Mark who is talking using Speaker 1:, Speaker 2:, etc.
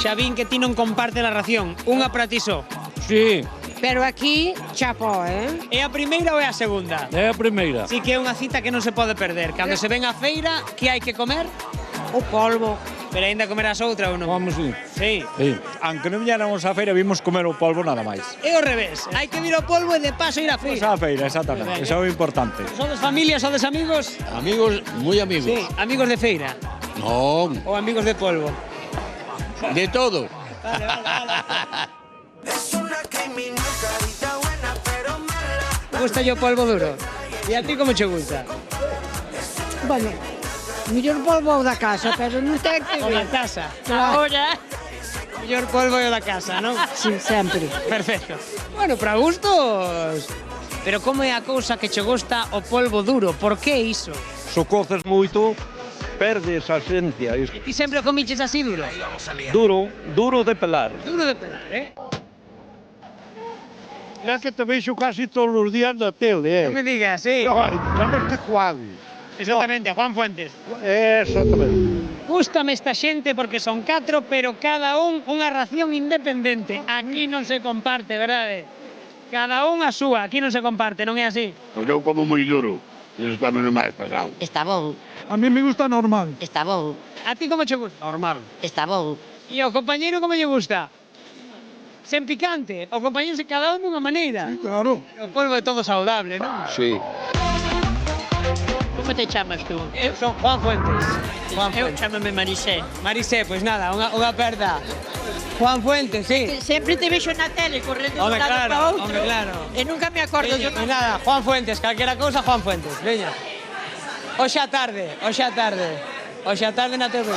Speaker 1: Xa vin que ti non comparte a ración. Unha para ti só.
Speaker 2: Sí,
Speaker 3: Pero aquí, chapó,
Speaker 1: É a primeira ou é a segunda?
Speaker 2: é a primeira.
Speaker 1: Sí que é unha cita que non se pode perder. Cando se ven á feira, que hai que comer?
Speaker 3: O polvo.
Speaker 1: Pero aínda comerás outra ou non?
Speaker 2: Vamos, sí.
Speaker 1: Sí.
Speaker 2: Sí. Aunque non viéramos á feira, vimos comer o polvo nada máis.
Speaker 1: É ao revés. Hai que vir ao polvo e de paso ir á
Speaker 2: Pois
Speaker 1: feira.
Speaker 2: á feira, exactamente. Eso é o importante.
Speaker 1: Sodes familia, sodes amigos?
Speaker 4: Amigos, moi amigos.
Speaker 1: Sí, amigos de feira
Speaker 4: Non,
Speaker 1: ou amigos de polvo.
Speaker 4: de todo.
Speaker 1: Vale, vale, vale. Gusta yo polvo duro. E a ti como che gusta?
Speaker 3: Bueno, mellor polvo da casa, pero non ten que
Speaker 1: O da
Speaker 3: ver.
Speaker 1: casa.
Speaker 3: Claro.
Speaker 1: Ahora, mellor polvo e o da casa, non?
Speaker 3: Sí, sempre.
Speaker 1: Perfecto. Bueno, para gustos. Pero como é a cousa que che gusta o polvo duro? Por que iso?
Speaker 5: Se coces moito, perdes a esencia.
Speaker 1: E ti sempre o comiches así duro?
Speaker 5: Duro de pelar.
Speaker 1: Duro de pelar, eh?
Speaker 5: É que te vexo casi todos os días na tele,
Speaker 1: Non me digas, sí.
Speaker 5: Chamas-te Juan.
Speaker 1: Exactamente, Juan Fuentes.
Speaker 5: Exactamente.
Speaker 1: Gústame esta xente porque son 4, pero cada unha ración independente. Aquí non se comparte, verdade? Cada a súa, aquí non se comparte, non é así?
Speaker 6: Eu como moi duro. Iso tamén é máis pesado.
Speaker 7: Está bon,
Speaker 5: A mí me gusta normal.
Speaker 7: está bon,
Speaker 1: A ti como che gusta?
Speaker 5: Normal.
Speaker 7: está bon.
Speaker 1: E ao compañeiro como lle gusta? Sen picante. O compañeiro se cada un dunha maneira.
Speaker 5: Claro.
Speaker 1: O polvo é todo saudable, non?
Speaker 4: Sí.
Speaker 8: Como te chamas tú?
Speaker 1: Eu son Juan Fuentes. Juan
Speaker 8: Eu
Speaker 1: Fuentes.
Speaker 8: chámame Marisé.
Speaker 1: Marisé, pois nada, unha perda. Juan Fuentes, sí.
Speaker 8: Sempre te vexo na tele correndo
Speaker 1: Home,
Speaker 8: dun lado
Speaker 1: claro,
Speaker 8: para outro.
Speaker 1: home, claro.
Speaker 8: E nunca me acordo
Speaker 1: Veña,
Speaker 8: yo.
Speaker 1: pois nada, Juan Fuentes, calquera cousa, Juan Fuentes. Veña. Hoxe a tarde, hoxe a tarde. Hoxe a tarde na tele.